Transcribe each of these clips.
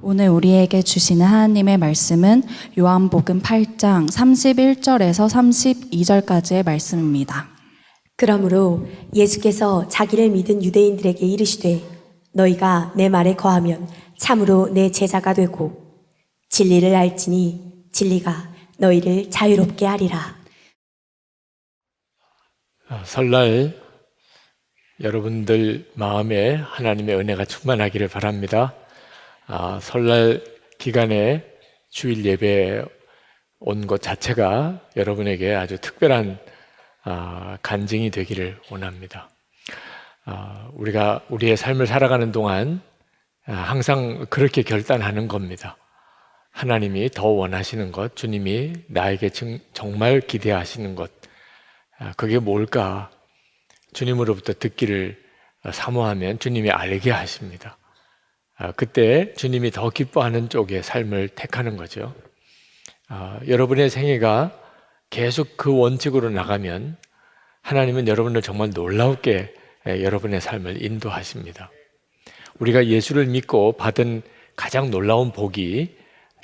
오늘 우리에게 주시는 하나님의 말씀은 요한복음 8장 31절에서 32절까지의 말씀입니다. 그러므로 예수께서 자기를 믿은 유대인들에게 이르시되 너희가 내 말에 거하면 참으로 내 제자가 되고 진리를 알지니 진리가 너희를 자유롭게 하리라. 설날 여러분들 마음에 하나님의 은혜가 충만하기를 바랍니다. 설날 기간에 주일 예배에 온 것 자체가 여러분에게 아주 특별한 간증이 되기를 원합니다. 우리가 우리의 삶을 살아가는 동안 항상 그렇게 결단하는 겁니다. 하나님이 더 원하시는 것, 주님이 나에게 정말 기대하시는 것, 그게 뭘까? 주님으로부터 듣기를 사모하면 주님이 알게 하십니다. 그때 주님이 더 기뻐하는 쪽의 삶을 택하는 거죠. 여러분의 생애가 계속 그 원칙으로 나가면 하나님은 여러분을 정말 놀랍게 여러분의 삶을 인도하십니다. 우리가 예수를 믿고 받은 가장 놀라운 복이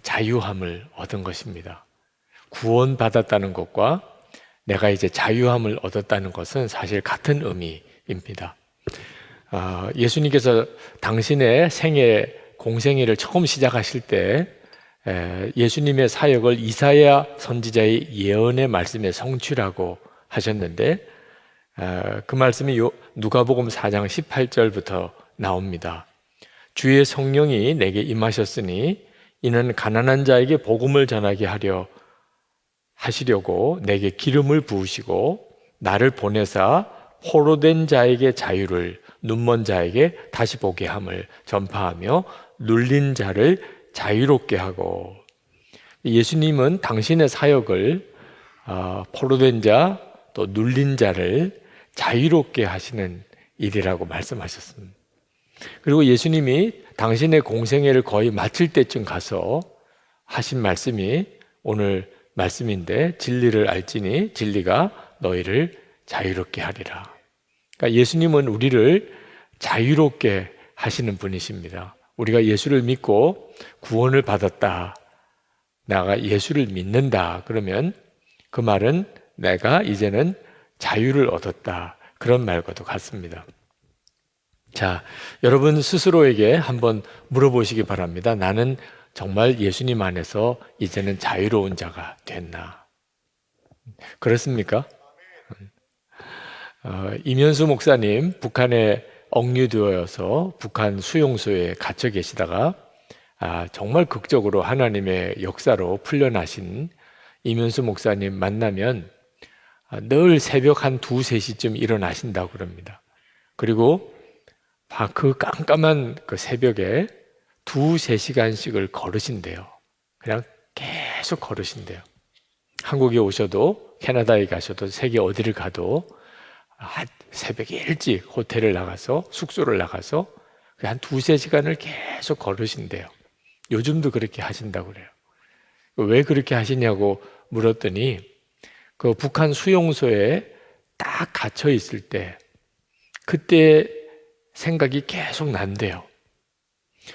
자유함을 얻은 것입니다. 구원받았다는 것과 내가 이제 자유함을 얻었다는 것은 사실 같은 의미입니다. 예수님께서 당신의 생애, 공생애를 처음 시작하실 때 예수님의 사역을 이사야 선지자의 예언의 말씀에 성취라고 하셨는데 그 말씀이 누가복음 4장 18절부터 나옵니다. 주의 성령이 내게 임하셨으니 이는 가난한 자에게 복음을 전하게 하시려고 내게 기름을 부으시고 나를 보내사 포로된 자에게 자유를, 눈먼 자에게 다시 보게 함을 전파하며 눌린 자를 자유롭게 하고, 예수님은 당신의 사역을 포로된 자, 또 눌린 자를 자유롭게 하시는 일이라고 말씀하셨습니다. 그리고 예수님이 당신의 공생애를 거의 마칠 때쯤 가서 하신 말씀이 오늘 말씀인데, 진리를 알지니 진리가 너희를 자유롭게 하리라. 그러니까 예수님은 우리를 자유롭게 하시는 분이십니다. 우리가 예수를 믿고 구원을 받았다, 내가 예수를 믿는다, 그러면 그 말은 내가 이제는 자유를 얻었다, 그런 말과도 같습니다. 자, 여러분 스스로에게 한번 물어보시기 바랍니다. 나는 정말 예수님 안에서 이제는 자유로운 자가 됐나? 그렇습니까? 임현수 목사님, 북한에 억류되어서 북한 수용소에 갇혀 계시다가 정말 극적으로 하나님의 역사로 풀려나신 임현수 목사님 만나면 늘 새벽 한 2, 3시쯤 일어나신다고 그럽니다. 그리고 그 깜깜한 그 새벽에 2, 3시간씩을 걸으신대요. 그냥 계속 걸으신대요. 한국에 오셔도, 캐나다에 가셔도, 세계 어디를 가도 새벽에 일찍 호텔을 나가서, 숙소를 나가서 한 2, 3시간을 계속 걸으신대요. 요즘도 그렇게 하신다고 그래요. 왜 그렇게 하시냐고 물었더니 그 북한 수용소에 딱 갇혀 있을 때 그때 생각이 계속 난대요.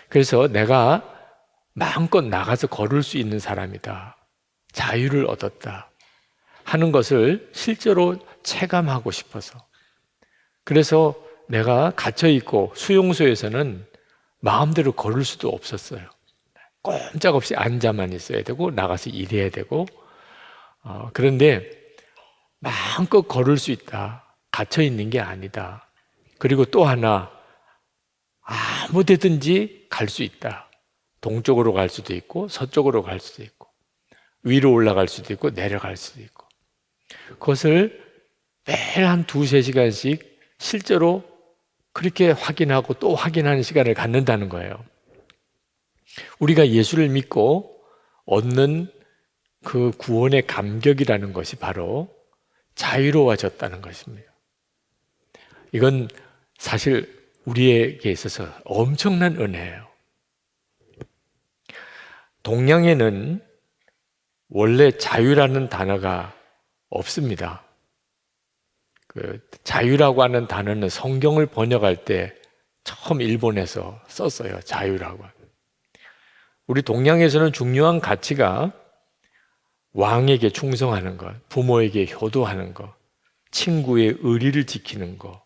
그래서 내가 마음껏 나가서 걸을 수 있는 사람이다, 자유를 얻었다 하는 것을 실제로 체감하고 싶어서, 그래서 내가 갇혀있고 수용소에서는 마음대로 걸을 수도 없었어요. 꼼짝없이 앉아만 있어야 되고 나가서 일해야 되고, 그런데 마음껏 걸을 수 있다, 갇혀있는 게 아니다. 그리고 또 하나, 아무 데든지 갈 수 있다. 동쪽으로 갈 수도 있고 서쪽으로 갈 수도 있고 위로 올라갈 수도 있고 내려갈 수도 있고, 그것을 매일 한 2, 3시간씩 실제로 그렇게 확인하고 또 확인하는 시간을 갖는다는 거예요. 우리가 예수를 믿고 얻는 그 구원의 감격이라는 것이 바로 자유로워졌다는 것입니다. 이건 사실 우리에게 있어서 엄청난 은혜예요. 동양에는 원래 자유라는 단어가 없습니다. 자유라고 하는 단어는 성경을 번역할 때 처음 일본에서 썼어요. 자유라고. 우리 동양에서는 중요한 가치가 왕에게 충성하는 것, 부모에게 효도하는 것, 친구의 의리를 지키는 것,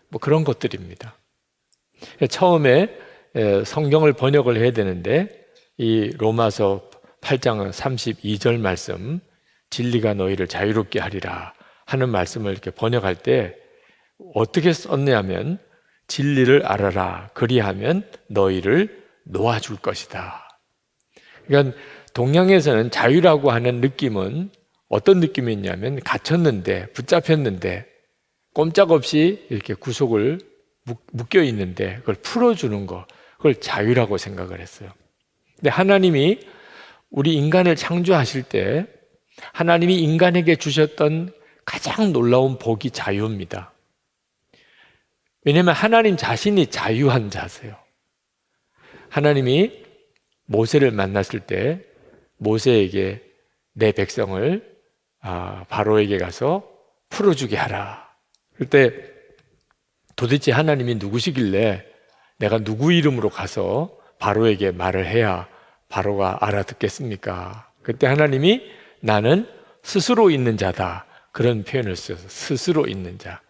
뭐 그런 것들입니다. 처음에 성경을 번역을 해야 되는데 이 로마서 8장 32절 말씀, 진리가 너희를 자유롭게 하리라 하는 말씀을 이렇게 번역할 때 어떻게 썼냐면 진리를 알아라 그리하면 너희를 놓아줄 것이다. 그러니까 동양에서는 자유라고 하는 느낌은 어떤 느낌이 있냐면 갇혔는데, 붙잡혔는데 꼼짝없이 이렇게 구속을 묶여 있는데 그걸 풀어주는 거, 그걸 자유라고 생각을 했어요. 근데 하나님이 우리 인간을 창조하실 때 하나님이 인간에게 주셨던 가장 놀라운 복이 자유입니다. 왜냐하면 하나님 자신이 자유한 자세요. 하나님이 모세를 만났을 때 모세에게 내 백성을 바로에게 가서 풀어주게 하라. 그때 도대체 하나님이 누구시길래 내가 누구 이름으로 가서 바로에게 말을 해야 바로가 알아듣겠습니까? 그때 하나님이 나는 스스로 있는 자다. 그런 표현을 써서 스스로 있는 자.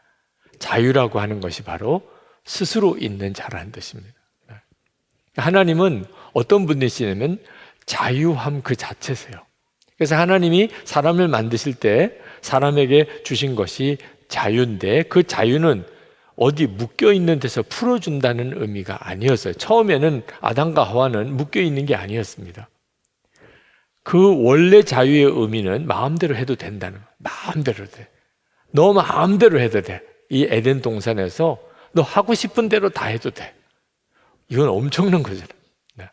자유라고 하는 것이 바로 스스로 있는 자라는 뜻입니다. 하나님은 어떤 분이시냐면 자유함 그 자체세요. 그래서 하나님이 사람을 만드실 때 사람에게 주신 것이 자유인데 그 자유는 어디 묶여 있는 데서 풀어준다는 의미가 아니었어요. 처음에는 아담과 하와는 묶여 있는 게 아니었습니다. 그 원래 자유의 의미는 마음대로 해도 된다는 거예요. 마음대로 돼. 너 마음대로 해도 돼. 이 에덴 동산에서 너 하고 싶은 대로 다 해도 돼. 이건 엄청난 거잖아요. 네.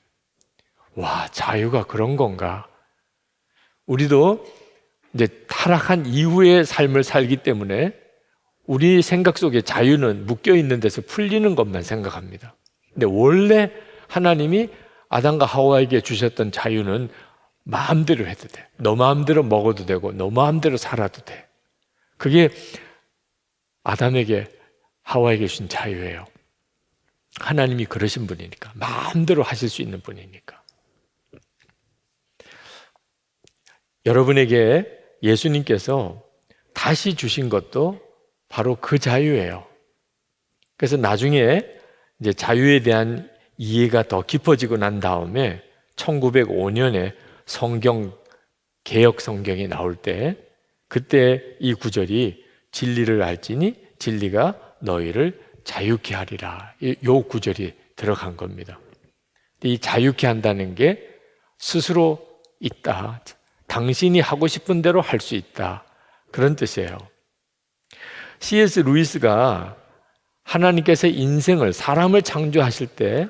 와, 자유가 그런 건가? 우리도 이제 타락한 이후의 삶을 살기 때문에 우리 생각 속에 자유는 묶여 있는 데서 풀리는 것만 생각합니다. 근데 원래 하나님이 아담과 하와에게 주셨던 자유는 마음대로 해도 돼. 너 마음대로 먹어도 되고 너 마음대로 살아도 돼. 그게 아담에게 하와에게 주신 자유예요. 하나님이 그러신 분이니까, 마음대로 하실 수 있는 분이니까. 여러분에게 예수님께서 다시 주신 것도 바로 그 자유예요. 그래서 나중에 이제 자유에 대한 이해가 더 깊어지고 난 다음에 1905년에 성경, 개역 성경이 나올 때 그때 이 구절이 진리를 알지니 진리가 너희를 자유케 하리라. 이 구절이 들어간 겁니다. 이 자유케 한다는 게 스스로 있다. 당신이 하고 싶은 대로 할 수 있다. 그런 뜻이에요. C.S. 루이스가 하나님께서 인생을, 사람을 창조하실 때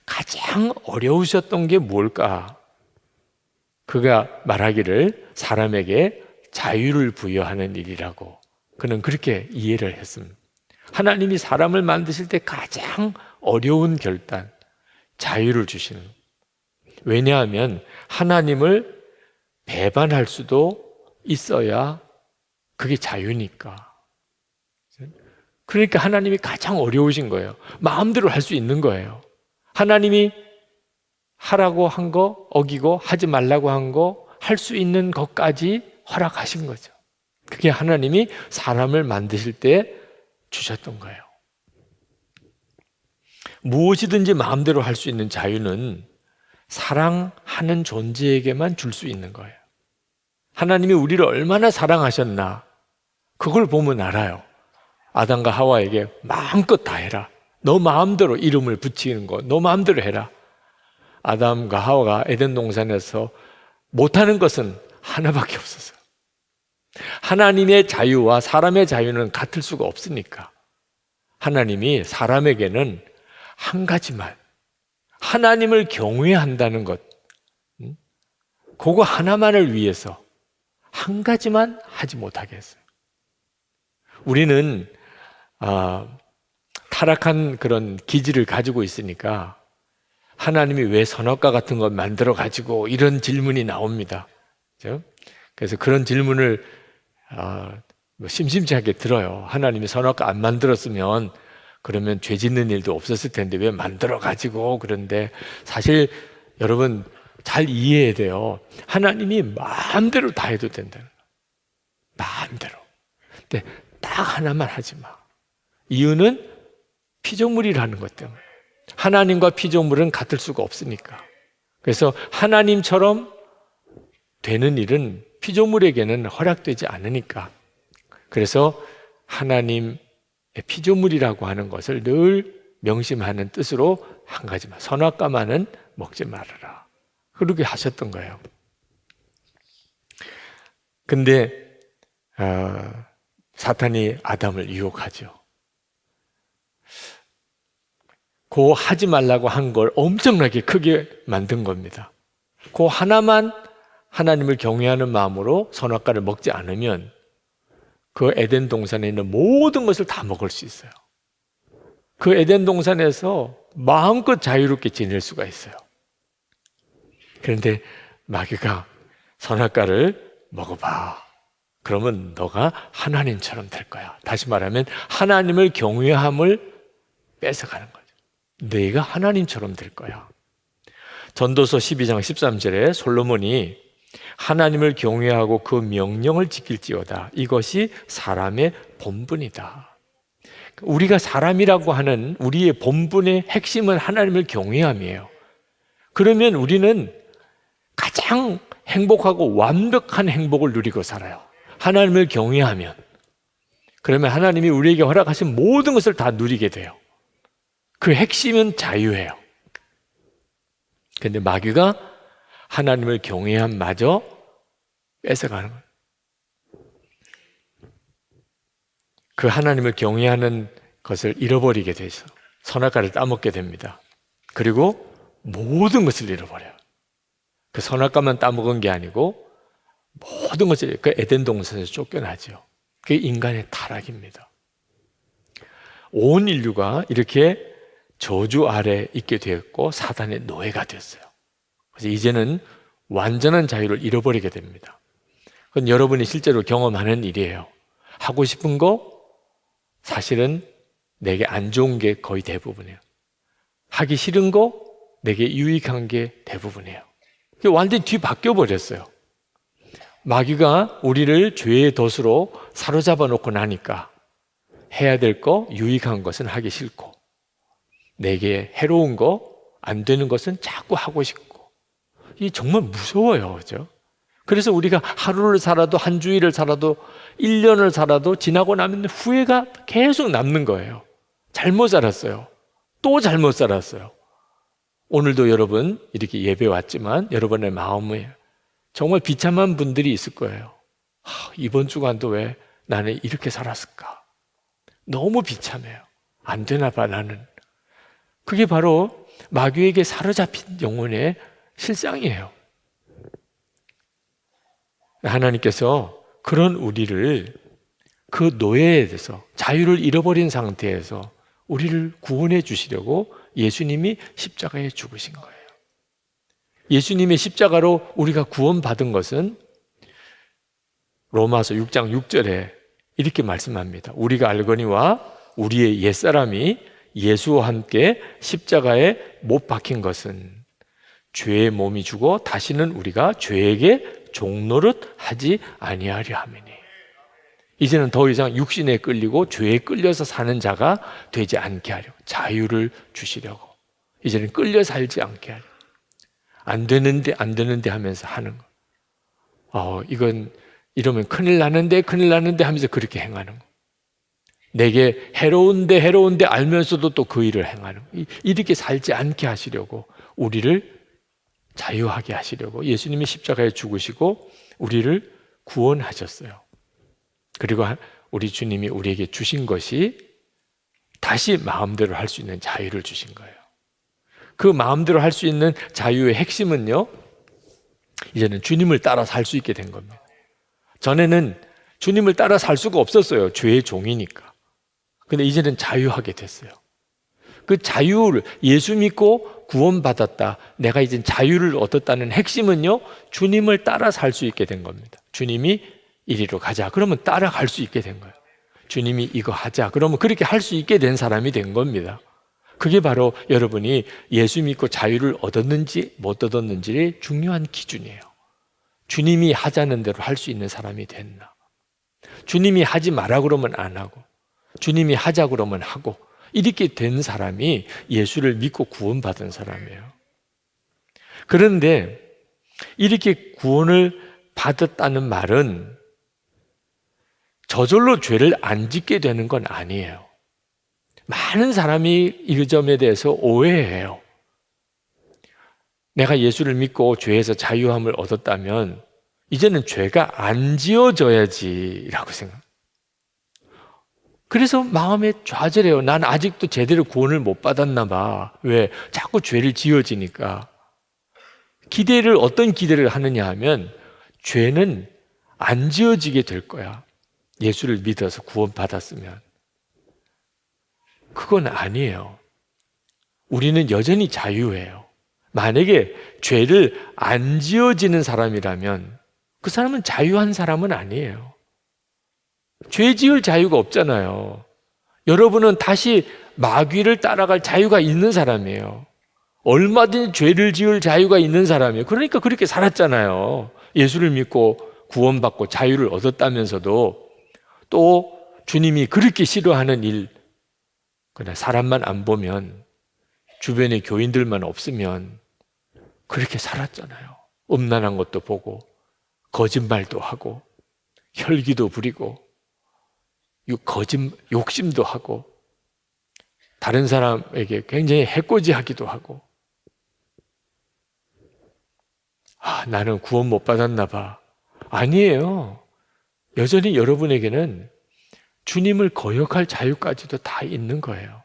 가장 어려우셨던 게 뭘까? 그가 말하기를 사람에게 자유를 부여하는 일이라고 그는 그렇게 이해를 했습니다. 하나님이 사람을 만드실 때 가장 어려운 결단, 자유를 주시는. 왜냐하면 하나님을 배반할 수도 있어야 그게 자유니까. 그러니까 하나님이 가장 어려우신 거예요. 마음대로 할 수 있는 거예요. 하나님이 하라고 한 거 어기고 하지 말라고 한 거 할 수 있는 것까지 허락하신 거죠. 그게 하나님이 사람을 만드실 때 주셨던 거예요. 무엇이든지 마음대로 할 수 있는 자유는 사랑하는 존재에게만 줄 수 있는 거예요. 하나님이 우리를 얼마나 사랑하셨나 그걸 보면 알아요. 아담과 하와에게 마음껏 다 해라. 너 마음대로 이름을 붙이는 거 너 마음대로 해라. 아담과 하와가 에덴 동산에서 못하는 것은 하나밖에 없었어요. 하나님의 자유와 사람의 자유는 같을 수가 없으니까 하나님이 사람에게는 한 가지만, 하나님을 경외한다는 것, 그거 하나만을 위해서 한 가지만 하지 못하게 했어요. 우리는 타락한 그런 기질을 가지고 있으니까 하나님이 왜 선악과 같은 것 만들어 가지고 이런 질문이 나옵니다. 그렇죠? 그래서 그런 질문을 심심치 않게 들어요. 하나님이 선악과 안 만들었으면 그러면 죄 짓는 일도 없었을 텐데 왜 만들어 가지고. 그런데 사실 여러분 잘 이해해야 돼요. 하나님이 마음대로 다 해도 된다는 거예요. 마음대로. 근데 딱 하나만 하지 마. 이유는 피조물이라는 것 때문에. 하나님과 피조물은 같을 수가 없으니까. 그래서 하나님처럼 되는 일은 피조물에게는 허락되지 않으니까. 그래서 하나님의 피조물이라고 하는 것을 늘 명심하는 뜻으로 한 가지만, 선악과만은 먹지 말아라. 그렇게 하셨던 거예요. 근데 사탄이 아담을 유혹하죠. 그 하지 말라고 한 걸 엄청나게 크게 만든 겁니다. 그 하나만 하나님을 경외하는 마음으로 선악과를 먹지 않으면 그 에덴 동산에 있는 모든 것을 다 먹을 수 있어요. 그 에덴 동산에서 마음껏 자유롭게 지낼 수가 있어요. 그런데 마귀가 선악과를 먹어봐. 그러면 너가 하나님처럼 될 거야. 다시 말하면 하나님을 경외함을 뺏어가는 거죠. 내가 하나님처럼 될 거야. 전도서 12장 13절에 솔로몬이 하나님을 경외하고 그 명령을 지킬지어다. 이것이 사람의 본분이다. 우리가 사람이라고 하는 우리의 본분의 핵심은 하나님을 경외함이에요. 그러면 우리는 가장 행복하고 완벽한 행복을 누리고 살아요. 하나님을 경외하면. 그러면 하나님이 우리에게 허락하신 모든 것을 다 누리게 돼요. 그 핵심은 자유예요. 그런데 마귀가 하나님을 경외함마저 뺏어가는 거예요. 그 하나님을 경외하는 것을 잃어버리게 돼서 선악과를 따먹게 됩니다. 그리고 모든 것을 잃어버려요. 그 선악과만 따먹은 게 아니고 모든 것을, 그 에덴 동산에서 쫓겨나죠. 그게 인간의 타락입니다. 온 인류가 이렇게 저주 아래 있게 되었고 사단의 노예가 됐어요. 그래서 이제는 완전한 자유를 잃어버리게 됩니다. 그건 여러분이 실제로 경험하는 일이에요. 하고 싶은 거 사실은 내게 안 좋은 게 거의 대부분이에요. 하기 싫은 거 내게 유익한 게 대부분이에요. 완전히 뒤바뀌어 버렸어요. 마귀가 우리를 죄의 덫으로 사로잡아 놓고 나니까 해야 될 거, 유익한 것은 하기 싫고 내게 해로운 거, 안 되는 것은 자꾸 하고 싶고. 이게 정말 무서워요. 그죠? 그래서 우리가 하루를 살아도, 한 주일을 살아도, 1년을 살아도 지나고 나면 후회가 계속 남는 거예요. 잘못 살았어요. 또 잘못 살았어요. 오늘도 여러분 이렇게 예배 왔지만 여러분의 마음에 정말 비참한 분들이 있을 거예요. 이번 주간도 왜 나는 이렇게 살았을까? 너무 비참해요. 안 되나 봐 나는. 그게 바로 마귀에게 사로잡힌 영혼의 실상이에요. 하나님께서 그런 우리를 그 노예에 대해서 자유를 잃어버린 상태에서 우리를 구원해 주시려고 예수님이 십자가에 죽으신 거예요. 예수님의 십자가로 우리가 구원받은 것은 로마서 6장 6절에 이렇게 말씀합니다. 우리가 알거니와 우리의 옛사람이 예수와 함께 십자가에 못 박힌 것은 죄의 몸이 죽어 다시는 우리가 죄에게 종노릇 하지 아니하려 함이니. 이제는 더 이상 육신에 끌리고 죄에 끌려서 사는 자가 되지 않게 하려. 자유를 주시려고. 이제는 끌려 살지 않게 하려. 안 되는데 하면서 하는 거. 이건 이러면 큰일 나는데 하면서 그렇게 행하는 거. 내게 해로운데 알면서도 또 그 일을 행하는 거. 이렇게 살지 않게 하시려고 우리를 자유하게 하시려고 예수님이 십자가에 죽으시고 우리를 구원하셨어요. 그리고 우리 주님이 우리에게 주신 것이 다시 마음대로 할 수 있는 자유를 주신 거예요. 그 마음대로 할 수 있는 자유의 핵심은요, 이제는 주님을 따라 살 수 있게 된 겁니다. 전에는 주님을 따라 살 수가 없었어요. 죄의 종이니까. 근데 이제는 자유하게 됐어요. 그 자유를 예수 믿고 구원받았다. 내가 이제 자유를 얻었다는 핵심은요, 주님을 따라 살 수 있게 된 겁니다. 주님이 이리로 가자. 그러면 따라갈 수 있게 된 거예요. 주님이 이거 하자. 그러면 그렇게 할 수 있게 된 사람이 된 겁니다. 그게 바로 여러분이 예수 믿고 자유를 얻었는지 못 얻었는지의 중요한 기준이에요. 주님이 하자는 대로 할 수 있는 사람이 됐나? 주님이 하지 마라 그러면 안 하고, 주님이 하자 그러면 하고, 이렇게 된 사람이 예수를 믿고 구원받은 사람이에요. 그런데 이렇게 구원을 받았다는 말은 저절로 죄를 안 짓게 되는 건 아니에요. 많은 사람이 이 점에 대해서 오해해요. 내가 예수를 믿고 죄에서 자유함을 얻었다면 이제는 죄가 안 지어져야지라고 생각해요. 그래서 마음에 좌절해요. 난 아직도 제대로 구원을 못 받았나 봐. 왜? 자꾸 죄를 지어지니까. 어떤 기대를 하느냐 하면 죄는 안 지어지게 될 거야. 예수를 믿어서 구원받았으면. 그건 아니에요. 우리는 여전히 자유해요. 만약에 죄를 안 지어지는 사람이라면 그 사람은 자유한 사람은 아니에요. 죄 지을 자유가 없잖아요. 여러분은 다시 마귀를 따라갈 자유가 있는 사람이에요. 얼마든지 죄를 지을 자유가 있는 사람이에요. 그러니까 그렇게 살았잖아요. 예수를 믿고 구원받고 자유를 얻었다면서도 또 주님이 그렇게 싫어하는 일, 그러나 사람만 안 보면, 주변에 교인들만 없으면 그렇게 살았잖아요. 음란한 것도 보고 거짓말도 하고 혈기도 부리고 욕심도 하고 다른 사람에게 굉장히 해코지하기도 하고. 나는 구원 못 받았나 봐. 아니에요. 여전히 여러분에게는 주님을 거역할 자유까지도 다 있는 거예요.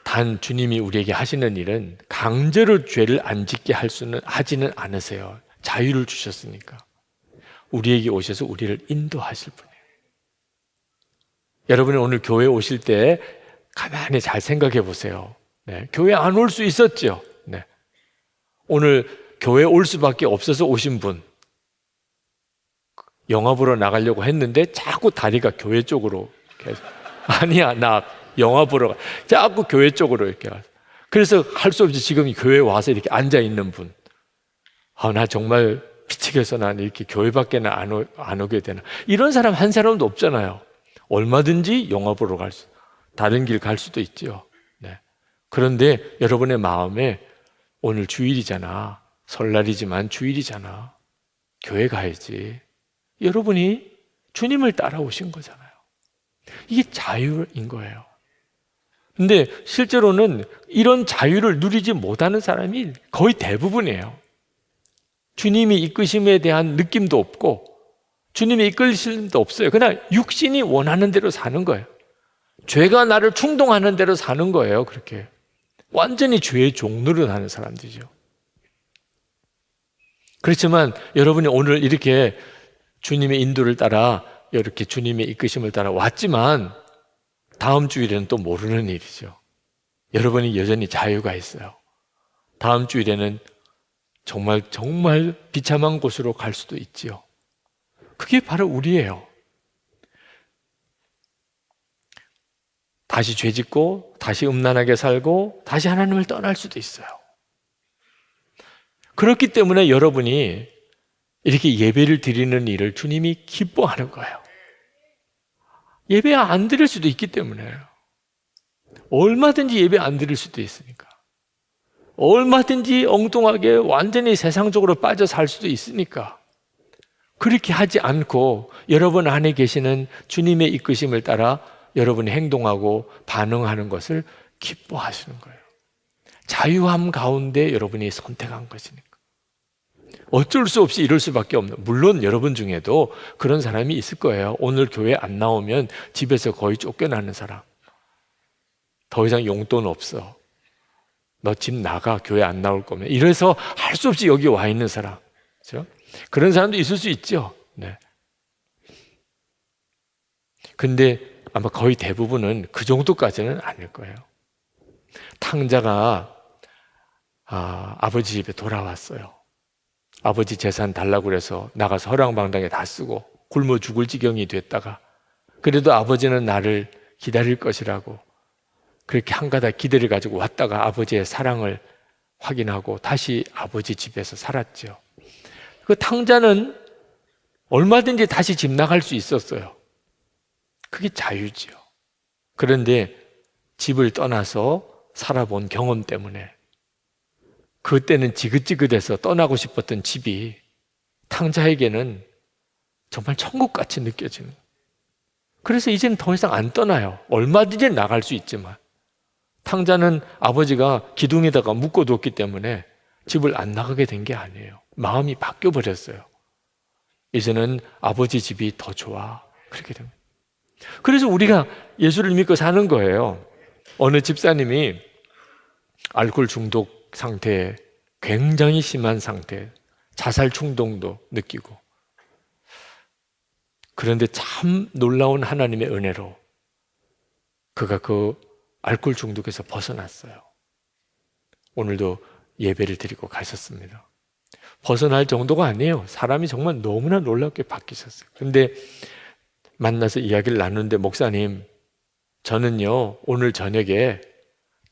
단 주님이 우리에게 하시는 일은 강제로 죄를 안 짓게 하지는 않으세요. 자유를 주셨으니까. 우리에게 오셔서 우리를 인도하실 분이에요. 여러분이 오늘 교회 오실 때 가만히 잘 생각해 보세요. 네, 교회 안 올 수 있었죠. 네. 오늘 교회 올 수밖에 없어서 오신 분, 영화 보러 나가려고 했는데 자꾸 다리가 교회 쪽으로 계속, 아니야, 나 영화 보러 자꾸 교회 쪽으로 이렇게 가서, 그래서 할 수 없이 지금 교회에 와서 이렇게 앉아 있는 분, 나 정말 미치겠어. 난 이렇게 교회밖에는 안 오게 되나. 이런 사람 한 사람도 없잖아요. 얼마든지 영화 보러 다른 길 갈 수도 있죠. 네. 그런데 여러분의 마음에 오늘 주일이잖아. 설날이지만 주일이잖아. 교회 가야지. 여러분이 주님을 따라오신 거잖아요. 이게 자유인 거예요. 근데 실제로는 이런 자유를 누리지 못하는 사람이 거의 대부분이에요. 주님이 이끄심에 대한 느낌도 없고 주님의 이끌심도 없어요. 그냥 육신이 원하는 대로 사는 거예요. 죄가 나를 충동하는 대로 사는 거예요. 그렇게 완전히 죄의 종노릇 하는 사람들이죠. 그렇지만 여러분이 오늘 이렇게 주님의 인도를 따라, 이렇게 주님의 이끄심을 따라 왔지만 다음 주일에는 또 모르는 일이죠. 여러분이 여전히 자유가 있어요. 다음 주일에는 정말 비참한 곳으로 갈 수도 있지요. 그게 바로 우리예요. 다시 죄짓고 다시 음란하게 살고 다시 하나님을 떠날 수도 있어요. 그렇기 때문에 여러분이 이렇게 예배를 드리는 일을 주님이 기뻐하는 거예요. 예배 안 드릴 수도 있기 때문에요. 얼마든지 예배 안 드릴 수도 있으니까. 얼마든지 엉뚱하게 완전히 세상적으로 빠져 살 수도 있으니까. 그렇게 하지 않고 여러분 안에 계시는 주님의 이끄심을 따라 여러분이 행동하고 반응하는 것을 기뻐하시는 거예요. 자유함 가운데 여러분이 선택한 것이니까. 어쩔 수 없이 이럴 수밖에 없는, 물론 여러분 중에도 그런 사람이 있을 거예요. 오늘 교회 안 나오면 집에서 거의 쫓겨나는 사람. 더 이상 용돈 없어. 너 집 나가, 교회 안 나올 거면. 이래서 할 수 없이 여기 와 있는 사람. 그렇죠? 그런 사람도 있을 수 있죠. 네. 근데 아마 거의 대부분은 그 정도까지는 아닐 거예요. 탕자가 아버지 집에 돌아왔어요. 아버지 재산 달라고 그래서 나가서 허랑방당에 다 쓰고 굶어 죽을 지경이 됐다가, 그래도 아버지는 나를 기다릴 것이라고 그렇게 한가닥 기대를 가지고 왔다가 아버지의 사랑을 확인하고 다시 아버지 집에서 살았죠. 그 탕자는 얼마든지 다시 집 나갈 수 있었어요. 그게 자유지요. 그런데 집을 떠나서 살아본 경험 때문에 그때는 지긋지긋해서 떠나고 싶었던 집이 탕자에게는 정말 천국같이 느껴지는 거예요. 그래서 이제는 더 이상 안 떠나요. 얼마든지 나갈 수 있지만 탕자는 아버지가 기둥에다가 묶어뒀기 때문에 집을 안 나가게 된 게 아니에요. 마음이 바뀌어버렸어요. 이제는 아버지 집이 더 좋아. 그렇게 됩니다. 그래서 우리가 예수를 믿고 사는 거예요. 어느 집사님이 알코올 중독 상태에 굉장히 심한 상태, 자살 충동도 느끼고, 그런데 참 놀라운 하나님의 은혜로 그가 그 알코올 중독에서 벗어났어요. 오늘도 예배를 드리고 가셨습니다. 벗어날 정도가 아니에요. 사람이 정말 너무나 놀랍게 바뀌셨어요. 그런데 만나서 이야기를 나누는데, 목사님, 저는요 오늘 저녁에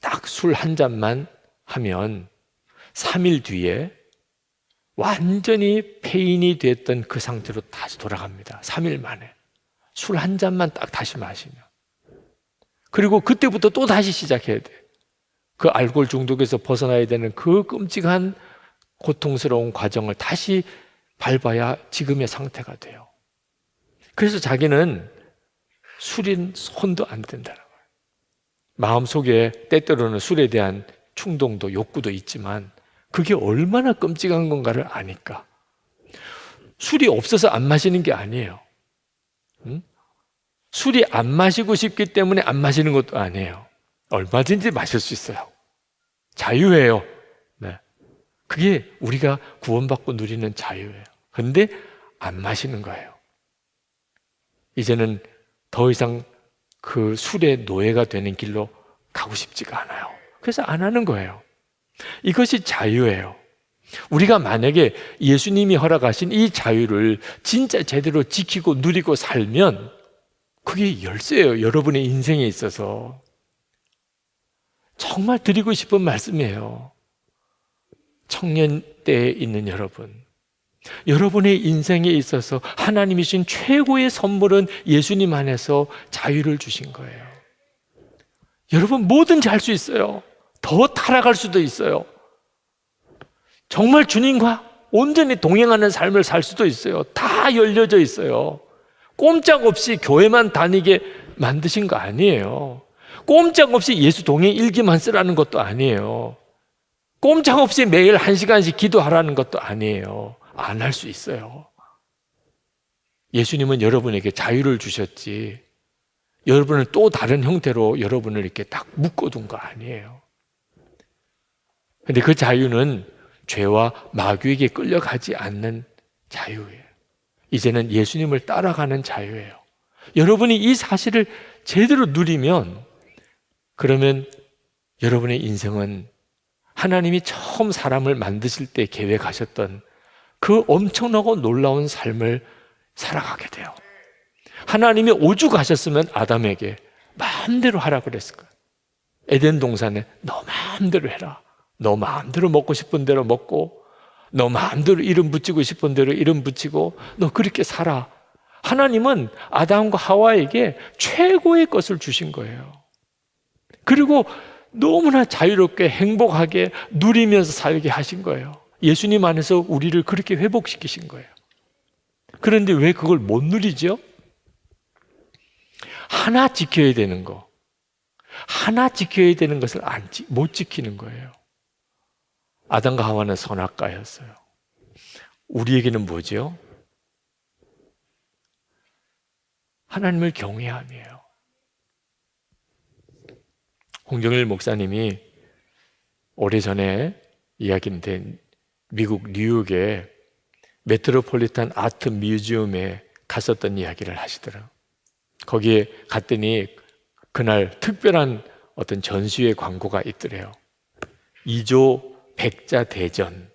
딱 술 한 잔만 하면 3일 뒤에 완전히 폐인이 됐던 그 상태로 다시 돌아갑니다. 3일 만에 술 한 잔만 딱 다시 마시면. 그리고 그때부터 또 다시 시작해야 돼. 그 알코올 중독에서 벗어나야 되는 그 끔찍한 고통스러운 과정을 다시 밟아야 지금의 상태가 돼요. 그래서 자기는 술인 손도 안 댄다는 거예요. 마음속에 때때로는 술에 대한 충동도 욕구도 있지만 그게 얼마나 끔찍한 건가를 아니까. 술이 없어서 안 마시는 게 아니에요. 술이 안 마시고 싶기 때문에 안 마시는 것도 아니에요. 얼마든지 마실 수 있어요. 자유예요. 네. 그게 우리가 구원받고 누리는 자유예요. 그런데 안 마시는 거예요. 이제는 더 이상 그 술의 노예가 되는 길로 가고 싶지가 않아요. 그래서 안 하는 거예요. 이것이 자유예요. 우리가 만약에 예수님이 허락하신 이 자유를 진짜 제대로 지키고 누리고 살면 그게 열쇠예요. 여러분의 인생에 있어서. 정말 드리고 싶은 말씀이에요. 청년 때에 있는 여러분, 여러분의 인생에 있어서 하나님이 주신 최고의 선물은 예수님 안에서 자유를 주신 거예요. 여러분 뭐든지 할 수 있어요. 더 타락할 수도 있어요. 정말 주님과 온전히 동행하는 삶을 살 수도 있어요. 다 열려져 있어요. 꼼짝없이 교회만 다니게 만드신 거 아니에요. 꼼짝없이 예수 동행 일기만 쓰라는 것도 아니에요. 꼼짝없이 매일 1시간씩 기도하라는 것도 아니에요. 안 할 수 있어요. 예수님은 여러분에게 자유를 주셨지, 여러분을 또 다른 형태로 여러분을 이렇게 딱 묶어둔 거 아니에요. 근데 그 자유는 죄와 마귀에게 끌려가지 않는 자유예요. 이제는 예수님을 따라가는 자유예요. 여러분이 이 사실을 제대로 누리면, 그러면 여러분의 인생은 하나님이 처음 사람을 만드실 때 계획하셨던 그 엄청나고 놀라운 삶을 살아가게 돼요. 하나님이 오죽하셨으면 아담에게 마음대로 하라 그랬을 거예요. 에덴 동산에 너 마음대로 해라. 너 마음대로 먹고 싶은 대로 먹고, 너 마음대로 이름 붙이고 싶은 대로 이름 붙이고, 너 그렇게 살아. 하나님은 아담과 하와에게 최고의 것을 주신 거예요. 그리고 너무나 자유롭게 행복하게 누리면서 살게 하신 거예요. 예수님 안에서 우리를 그렇게 회복시키신 거예요. 그런데 왜 그걸 못 누리죠? 하나 지켜야 되는 거, 하나 지켜야 되는 것을 못 지키는 거예요. 아담과 하와는 선악과였어요. 우리에게는 뭐죠? 하나님을 경외함이에요. 홍정일 목사님이 오래전에 이야기인데, 미국 뉴욕의 메트로폴리탄 아트 뮤지엄에 갔었던 이야기를 하시더라고요. 거기에 갔더니 그날 특별한 어떤 전시회 광고가 있더래요. 2조 백자 대전.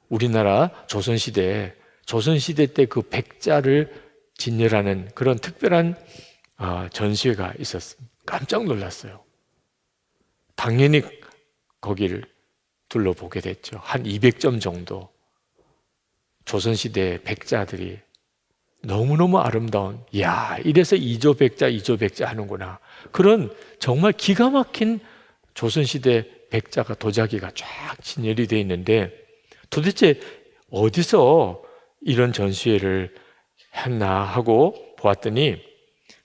우리나라 조선시대 때 그 백자를 진열하는 그런 특별한 전시회가 있었습니다. 깜짝 놀랐어요. 당연히 거기를 둘러보게 됐죠. 한 200점 정도 조선시대 백자들이 너무너무 아름다운, 이야, 이래서 이조백자 하는구나. 그런 정말 기가 막힌 조선시대 백자가 도자기가 쫙 진열이 되어 있는데 도대체 어디서 이런 전시회를 했나 하고 보았더니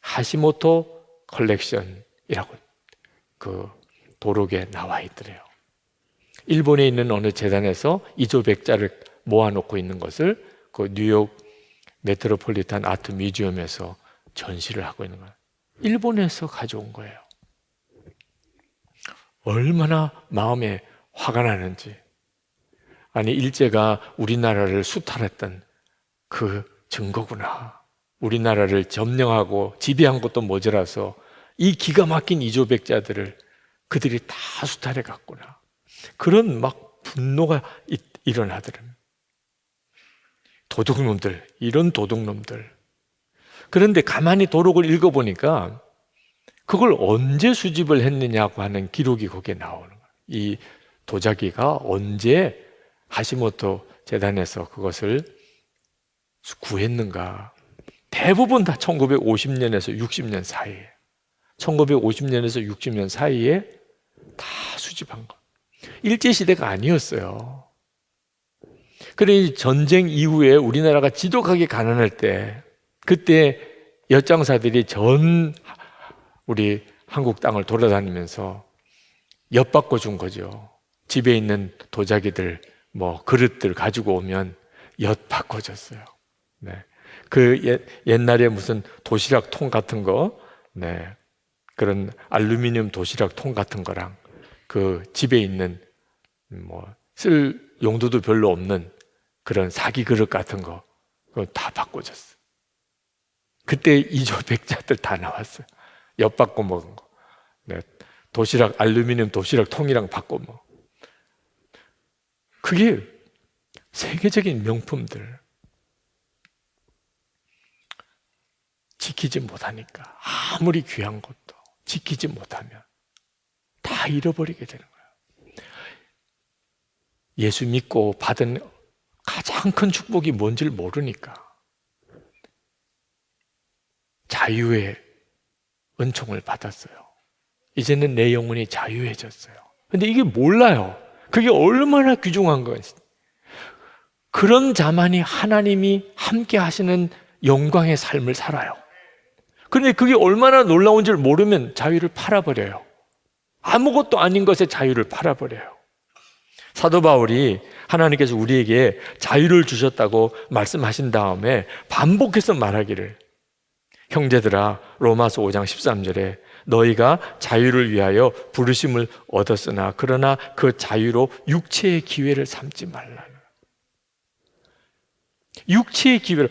하시모토 컬렉션이라고 그 도록에 나와 있더래요. 일본에 있는 어느 재단에서 이조백자를 모아놓고 있는 것을 그 뉴욕 메트로폴리탄 아트 뮤지엄에서 전시를 하고 있는 거예요. 일본에서 가져온 거예요. 얼마나 마음에 화가 나는지. 아니, 일제가 우리나라를 수탈했던 그 증거구나. 우리나라를 점령하고 지배한 것도 모자라서 이 기가 막힌 이조백자들을 그들이 다 수탈해 갔구나. 그런 막 분노가 일어나더랍니다. 도둑놈들, 이런 도둑놈들. 그런데 가만히 도록을 읽어보니까 그걸 언제 수집을 했느냐고 하는 기록이 거기에 나오는 거예요. 이 도자기가 언제 하시모토 재단에서 그것을 구했는가. 대부분 다 1950년에서 60년 사이에, 1950년에서 60년 사이에 다 수집한 거. 일제시대가 아니었어요. 그러니 전쟁 이후에 우리나라가 지독하게 가난할 때, 그때 엿장사들이 전 우리 한국 땅을 돌아다니면서 엿바꿔 준 거죠. 집에 있는 도자기들, 뭐 그릇들 가지고 오면 엿 바꿔줬어요. 네. 그 옛날에 무슨 도시락 통 같은 거, 네, 그런 알루미늄 도시락 통 같은 거랑 그 집에 있는 뭐 쓸 용도도 별로 없는 그런 사기 그릇 같은 거, 그거 다 바꿔줬어요. 그때 이조백자들 다 나왔어요. 엿 바꿔 먹은 거. 네. 도시락, 알루미늄 도시락 통이랑 바꿔 먹어. 그게 세계적인 명품들. 지키지 못하니까, 아무리 귀한 것도 지키지 못하면 다 잃어버리게 되는 거예요. 예수 믿고 받은 가장 큰 축복이 뭔지를 모르니까 자유의 은총을 받았어요. 이제는 내 영혼이 자유해졌어요. 근데 이게 몰라요. 그게 얼마나 귀중한 것인지. 그런 자만이 하나님이 함께 하시는 영광의 삶을 살아요. 그런데 그게 얼마나 놀라운지를 모르면 자유를 팔아버려요. 아무것도 아닌 것에 자유를 팔아버려요. 사도 바울이 하나님께서 우리에게 자유를 주셨다고 말씀하신 다음에 반복해서 말하기를, 형제들아, 로마서 5장 13절에 너희가 자유를 위하여 부르심을 얻었으나 그러나 그 자유로 육체의 기회를 삼지 말라. 육체의 기회를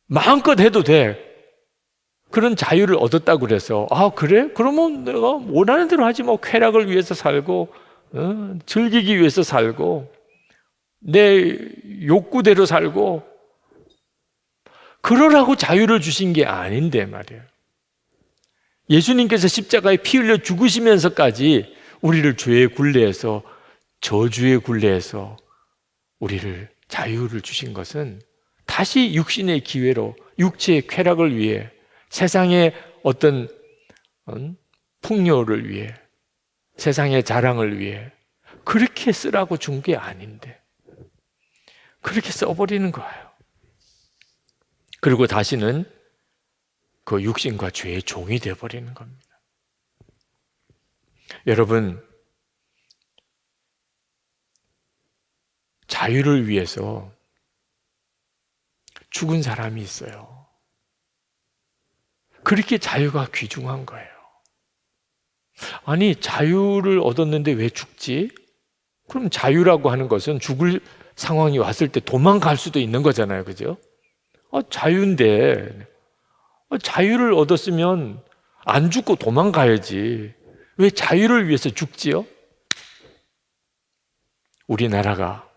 마음껏 해도 돼. 그런 자유를 얻었다고 그래서 그래? 그러면 내가 원하는 대로 하지 뭐. 쾌락을 위해서 살고 즐기기 위해서 살고 내 욕구대로 살고 그러라고 자유를 주신 게 아닌데 말이에요. 예수님께서 십자가에 피 흘려 죽으시면서까지 우리를 죄의 굴레에서, 저주의 굴레에서 우리를 자유를 주신 것은 다시 육신의 기회로 육체의 쾌락을 위해, 세상의 어떤 풍요를 위해, 세상의 자랑을 위해 그렇게 쓰라고 준 게 아닌데 그렇게 써버리는 거예요. 그리고 다시는 그 육신과 죄의 종이 되어버리는 겁니다. 여러분, 자유를 위해서 죽은 사람이 있어요. 그렇게 자유가 귀중한 거예요. 아니, 자유를 얻었는데 왜 죽지? 그럼 자유라고 하는 것은 죽을 상황이 왔을 때 도망갈 수도 있는 거잖아요. 그죠? 자유인데, 자유를 얻었으면 안 죽고 도망가야지. 왜 자유를 위해서 죽지요? 우리나라가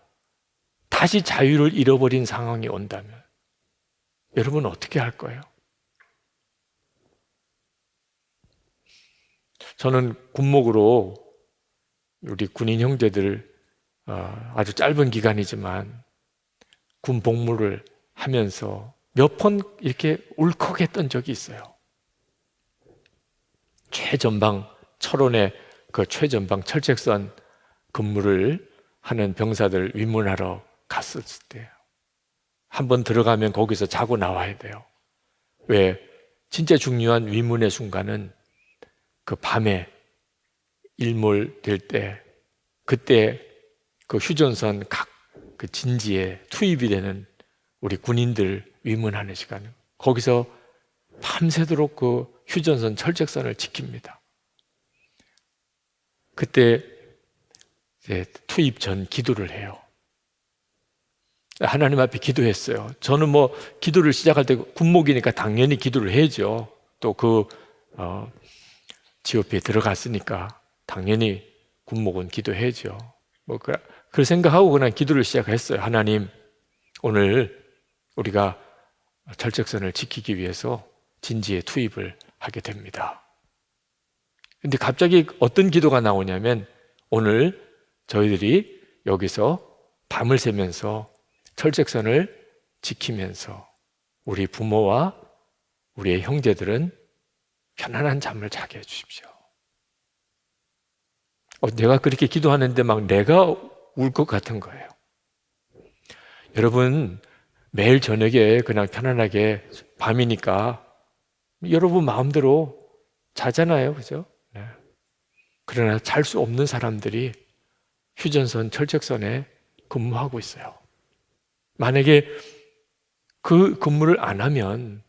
다시 자유를 잃어버린 상황이 온다면 여러분 어떻게 할 거예요? 저는 군목으로 우리 군인 형제들 아주 짧은 기간이지만 군 복무를 하면서 몇 번 이렇게 울컥했던 적이 있어요. 최전방 철원의 그 최전방 철책선 근무를 하는 병사들 위문하러 갔었을 때요. 한번 들어가면 거기서 자고 나와야 돼요. 왜? 진짜 중요한 위문의 순간은 그 밤에 일몰될 때, 그때 그 휴전선 각 그 진지에 투입이 되는 우리 군인들 위문하는 시간, 거기서 밤새도록 그 휴전선 철책선을 지킵니다. 그때 이제 투입 전 기도를 해요. 하나님 앞에 기도했어요. 저는 뭐 기도를 시작할 때 군목이니까 당연히 기도를 해야죠. 또 그 GOP에 들어갔으니까 당연히 군목은 기도해야죠. 뭐 그 생각하고 그냥 기도를 시작했어요. 하나님, 오늘 우리가 철책선을 지키기 위해서 진지에 투입을 하게 됩니다. 근데 갑자기 어떤 기도가 나오냐면, 오늘 저희들이 여기서 밤을 새면서 철책선을 지키면서 우리 부모와 우리의 형제들은 편안한 잠을 자게 해주십시오. 내가 그렇게 기도하는데 막 내가 울 것 같은 거예요. 여러분, 매일 저녁에 그냥 편안하게 밤이니까 여러분 마음대로 자잖아요. 그죠? 네. 그러나 잘 수 없는 사람들이 휴전선, 철책선에 근무하고 있어요. 만약에 그 근무를 안 하면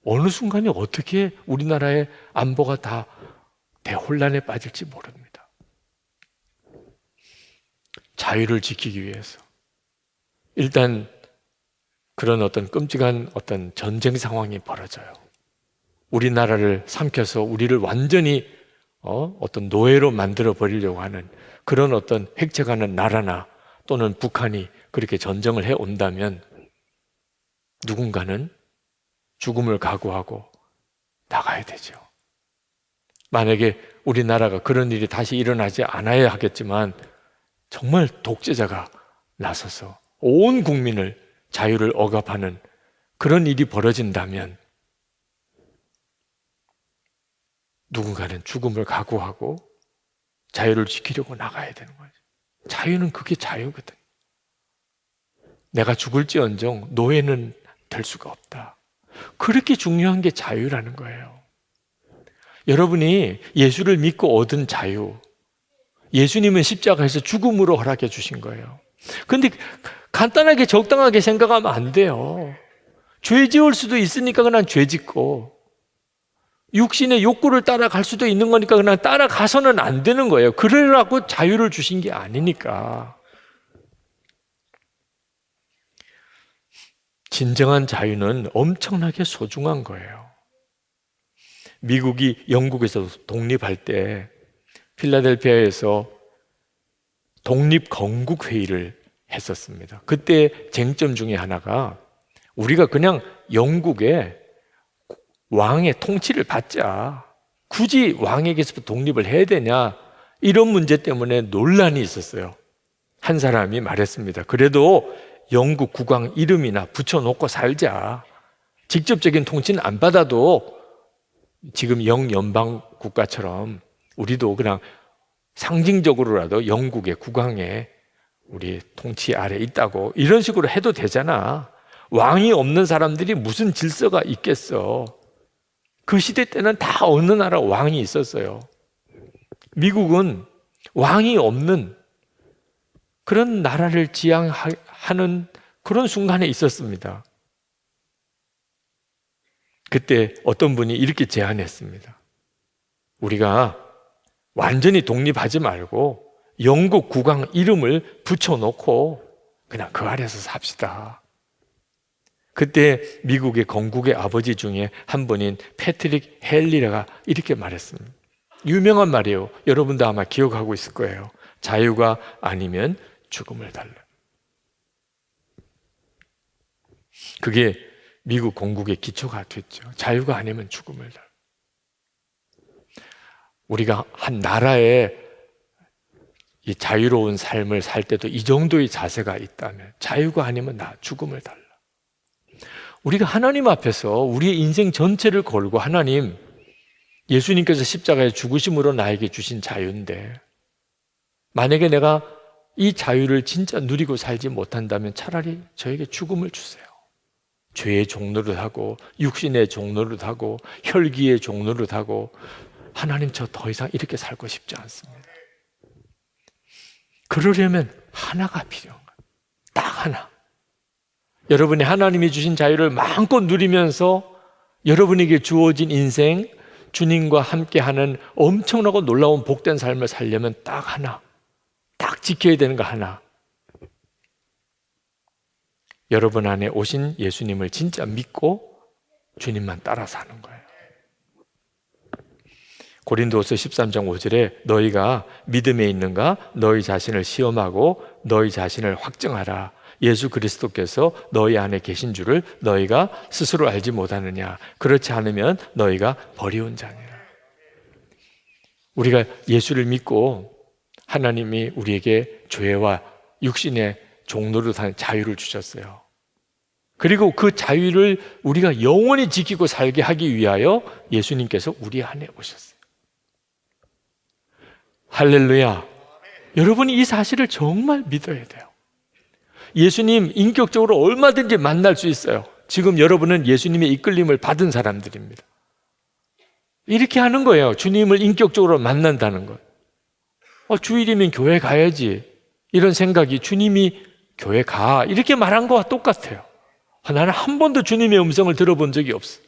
어느 순간에 어떻게 우리나라의 안보가 다 대혼란에 빠질지 모릅니다. 자유를 지키기 위해서 일단 그런 어떤 끔찍한 어떤 전쟁 상황이 벌어져요. 우리나라를 삼켜서 우리를 완전히 어떤 노예로 만들어 버리려고 하는 그런 어떤 획책하는 나라나 또는 북한이 그렇게 전쟁을 해 온다면 누군가는 죽음을 각오하고 나가야 되죠. 만약에 우리나라가 그런 일이 다시 일어나지 않아야 하겠지만 정말 독재자가 나서서 온 국민을 자유를 억압하는 그런 일이 벌어진다면 누군가는 죽음을 각오하고 자유를 지키려고 나가야 되는 거죠. 자유는 그게 자유거든. 내가 죽을지언정 노예는 될 수가 없다. 그렇게 중요한 게 자유라는 거예요. 여러분이 예수를 믿고 얻은 자유, 예수님은 십자가에서 죽음으로 허락해 주신 거예요. 그런데 간단하게 적당하게 생각하면 안 돼요. 죄 지을 수도 있으니까 그냥 죄 짓고, 육신의 욕구를 따라갈 수도 있는 거니까 그냥 따라가서는 안 되는 거예요. 그러라고 자유를 주신 게 아니니까. 진정한 자유는 엄청나게 소중한 거예요. 미국이 영국에서 독립할 때 필라델피아에서 독립건국회의를 했었습니다. 그때 쟁점 중에 하나가 우리가 그냥 영국의 왕의 통치를 받자, 굳이 왕에게서 독립을 해야 되냐, 이런 문제 때문에 논란이 있었어요. 한 사람이 말했습니다. 그래도 영국 국왕 이름이나 붙여놓고 살자. 직접적인 통치는 안 받아도 지금 영연방 국가처럼 우리도 그냥 상징적으로라도 영국의 국왕의 우리 통치 아래 있다고, 이런 식으로 해도 되잖아. 왕이 없는 사람들이 무슨 질서가 있겠어. 그 시대 때는 다 어느 나라 왕이 있었어요. 미국은 왕이 없는 그런 나라를 지향하는 그런 순간에 있었습니다. 그때 어떤 분이 이렇게 제안했습니다. 우리가 완전히 독립하지 말고 영국 국왕 이름을 붙여놓고 그냥 그 아래서 삽시다. 그때 미국의 건국의 아버지 중에 한 분인 패트릭 헨리가 이렇게 말했습니다. 유명한 말이에요. 여러분도 아마 기억하고 있을 거예요. 자유가 아니면 죽음을 달라. 그게 미국 건국의 기초가 됐죠. 자유가 아니면 죽음을 달라. 우리가 한 나라에 이 자유로운 삶을 살 때도 이 정도의 자세가 있다면 자유가 아니면 나 죽음을 달라. 우리가 하나님 앞에서 우리의 인생 전체를 걸고 하나님, 예수님께서 십자가에 죽으심으로 나에게 주신 자유인데 만약에 내가 이 자유를 진짜 누리고 살지 못한다면 차라리 저에게 죽음을 주세요. 죄의 종노릇하고 육신의 종노릇하고 혈기의 종노릇하고 하나님 저 더 이상 이렇게 살고 싶지 않습니다. 그러려면 하나가 필요한 거예요. 딱 하나. 여러분이 하나님이 주신 자유를 마음껏 누리면서 여러분에게 주어진 인생, 주님과 함께하는 엄청나고 놀라운 복된 삶을 살려면 딱 하나, 딱 지켜야 되는 거 하나. 여러분 안에 오신 예수님을 진짜 믿고 주님만 따라 사는 거예요. 고린도후서 13장 5절에 너희가 믿음에 있는가? 너희 자신을 시험하고 너희 자신을 확증하라. 예수 그리스도께서 너희 안에 계신 줄을 너희가 스스로 알지 못하느냐? 그렇지 않으면 너희가 버리운 자니라. 우리가 예수를 믿고 하나님이 우리에게 죄와 육신의 종노릇하는 자유를 주셨어요. 그리고 그 자유를 우리가 영원히 지키고 살게 하기 위하여 예수님께서 우리 안에 오셨어요. 할렐루야. 여러분이 이 사실을 정말 믿어야 돼요. 예수님 인격적으로 얼마든지 만날 수 있어요. 지금 여러분은 예수님의 이끌림을 받은 사람들입니다. 이렇게 하는 거예요. 주님을 인격적으로 만난다는 것. 주일이면 교회 가야지. 이런 생각이 주님이 교회 가. 이렇게 말한 거와 똑같아요. 나는 한 번도 주님의 음성을 들어본 적이 없어.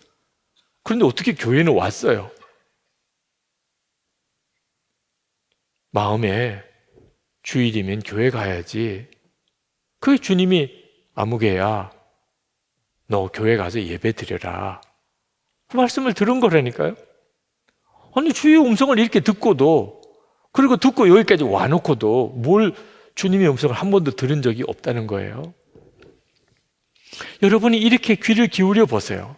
그런데 어떻게 교회는 왔어요? 마음에 주일이면 교회 가야지. 그 주님이 아무개야, 너 교회 가서 예배 드려라. 그 말씀을 들은 거라니까요. 아니 주의 음성을 이렇게 듣고도, 그리고 듣고 여기까지 와놓고도 뭘 주님의 음성을 한 번도 들은 적이 없다는 거예요. 여러분이 이렇게 귀를 기울여 보세요.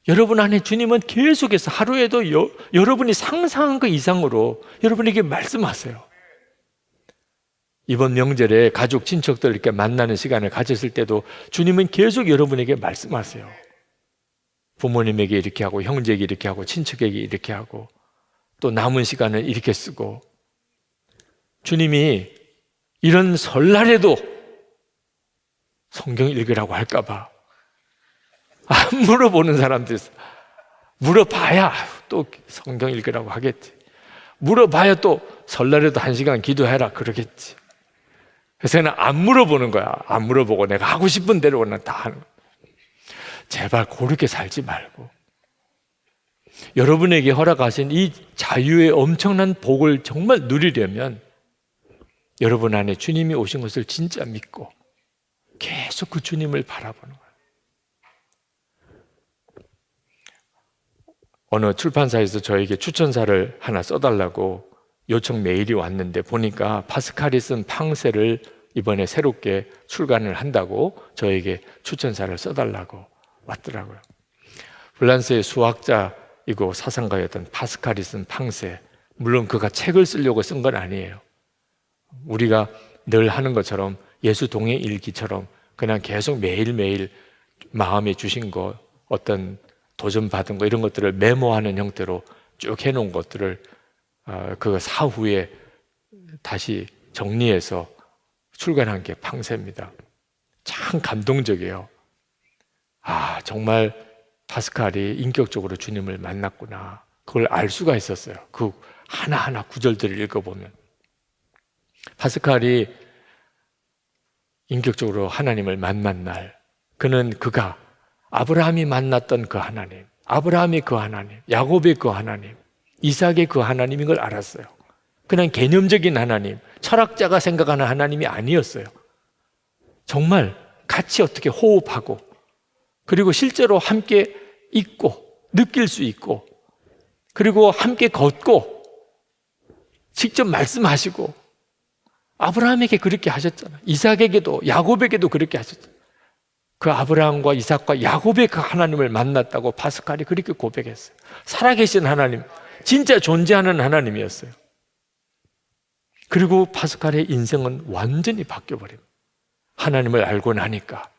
여러분 안에 주님은 계속해서 하루에도 여러분이 상상한 것 이상으로 여러분에게 말씀하세요. 이번 명절에 가족, 친척들 이렇게 만나는 시간을 가졌을 때도 주님은 계속 여러분에게 말씀하세요. 부모님에게 이렇게 하고, 형제에게 이렇게 하고, 친척에게 이렇게 하고, 또 남은 시간을 이렇게 쓰고. 주님이 이런 설날에도 성경 읽으라고 할까봐 안 물어보는 사람들 있어요. 물어봐야 또 성경 읽으라고 하겠지. 물어봐야 또 설날에도 1시간 기도해라 그러겠지. 그래서 그냥 안 물어보는 거야. 안 물어보고 내가 하고 싶은 대로 그냥 다 하는 거야. 제발 그렇게 살지 말고 여러분에게 허락하신 이 자유의 엄청난 복을 정말 누리려면 여러분 안에 주님이 오신 것을 진짜 믿고 계속 그 주님을 바라보는 거예요. 어느 출판사에서 저에게 추천사를 하나 써달라고 요청 메일이 왔는데 보니까 파스칼이 쓴 팡세를 이번에 새롭게 출간을 한다고 저에게 추천사를 써달라고 왔더라고요. 프랑스의 수학자이고 사상가였던 파스칼이 쓴 팡세, 물론 그가 책을 쓰려고 쓴 건 아니에요. 우리가 늘 하는 것처럼 예수 동행 일기처럼 그냥 계속 매일매일 마음에 주신 거, 어떤 도전받은 거 이런 것들을 메모하는 형태로 쭉 해놓은 것들을 그 사후에 다시 정리해서 출간한 게 팡세입니다. 참 감동적이에요. 정말 파스칼이 인격적으로 주님을 만났구나. 그걸 알 수가 있었어요. 그 하나하나 구절들을 읽어보면. 파스칼이 인격적으로 하나님을 만난 날, 그가 아브라함이 만났던 그 하나님, 아브라함의 그 하나님, 야곱의 그 하나님, 이삭의 그 하나님인 걸 알았어요. 그냥 개념적인 하나님, 철학자가 생각하는 하나님이 아니었어요. 정말 같이 어떻게 호흡하고, 그리고 실제로 함께 있고 느낄 수 있고, 그리고 함께 걷고 직접 말씀하시고, 아브라함에게 그렇게 하셨잖아요. 이삭에게도 야곱에게도 그렇게 하셨잖아요. 그 아브라함과 이삭과 야곱의 그 하나님을 만났다고 파스칼이 그렇게 고백했어요. 살아계신 하나님, 진짜 존재하는 하나님이었어요. 그리고 파스칼의 인생은 완전히 바뀌어버립니다. 하나님을 알고 나니까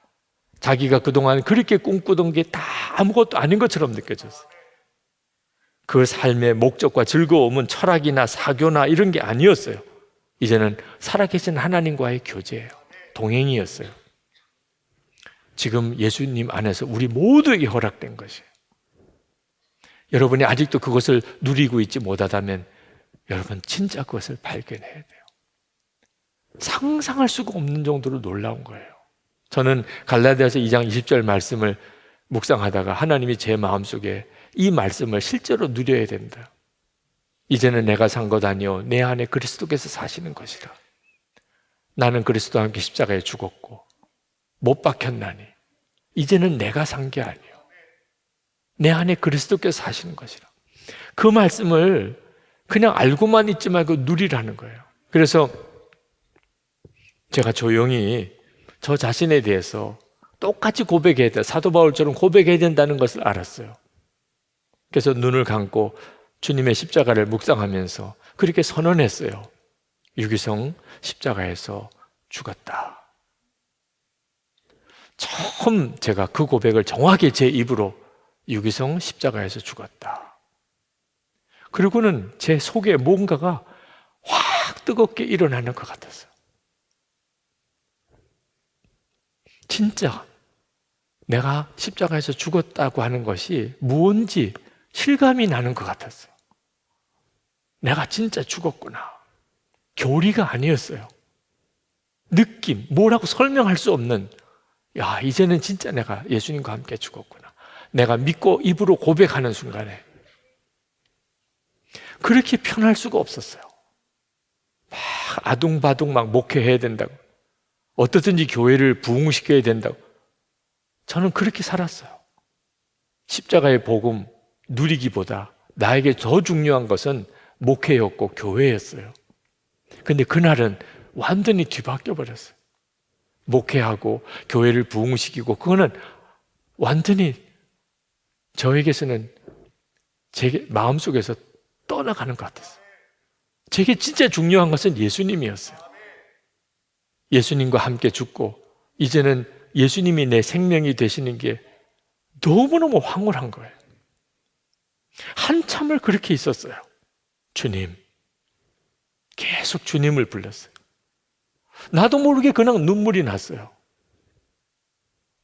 자기가 그동안 그렇게 꿈꾸던 게 다 아무것도 아닌 것처럼 느껴졌어요. 그 삶의 목적과 즐거움은 철학이나 사교나 이런 게 아니었어요. 이제는 살아계신 하나님과의 교제예요. 동행이었어요. 지금 예수님 안에서 우리 모두에게 허락된 것이에요. 여러분이 아직도 그것을 누리고 있지 못하다면 여러분 진짜 그것을 발견해야 돼요. 상상할 수가 없는 정도로 놀라운 거예요. 저는 갈라디아서 2장 20절 말씀을 묵상하다가 하나님이 제 마음속에 이 말씀을 실제로 누려야 된다. 이제는 내가 산 것 아니요 내 안에 그리스도께서 사시는 것이라. 나는 그리스도와 함께 십자가에 죽었고 못 박혔나니 이제는 내가 산 게 아니요 내 안에 그리스도께서 사시는 것이라. 그 말씀을 그냥 알고만 있지 말고 누리라는 거예요. 그래서 제가 조용히 저 자신에 대해서 똑같이 고백해야 돼. 사도 바울처럼 고백해야 된다는 것을 알았어요. 그래서 눈을 감고 주님의 십자가를 묵상하면서 그렇게 선언했어요. 유기성 십자가에서 죽었다. 처음 제가 그 고백을 정확히 제 입으로 유기성 십자가에서 죽었다. 그리고는 제 속에 뭔가가 확 뜨겁게 일어나는 것 같았어요. 진짜 내가 십자가에서 죽었다고 하는 것이 뭔지 실감이 나는 것 같았어요. 내가 진짜 죽었구나. 교리가 아니었어요. 느낌, 뭐라고 설명할 수 없는, 야, 이제는 진짜 내가 예수님과 함께 죽었구나. 내가 믿고 입으로 고백하는 순간에 그렇게 편할 수가 없었어요. 막 아둥바둥 막 목회해야 된다고, 어떻든지 교회를 부흥시켜야 된다고. 저는 그렇게 살았어요. 십자가의 복음 누리기보다 나에게 더 중요한 것은 목회였고 교회였어요. 근데 그날은 완전히 뒤바뀌어 버렸어요. 목회하고 교회를 부흥시키고 그거는 완전히 저에게서는 제 마음속에서 떠나가는 것 같았어요. 제게 진짜 중요한 것은 예수님이었어요. 예수님과 함께 죽고 이제는 예수님이 내 생명이 되시는 게 너무너무 황홀한 거예요. 한참을 그렇게 있었어요. 주님, 계속 주님을 불렀어요. 나도 모르게 그냥 눈물이 났어요.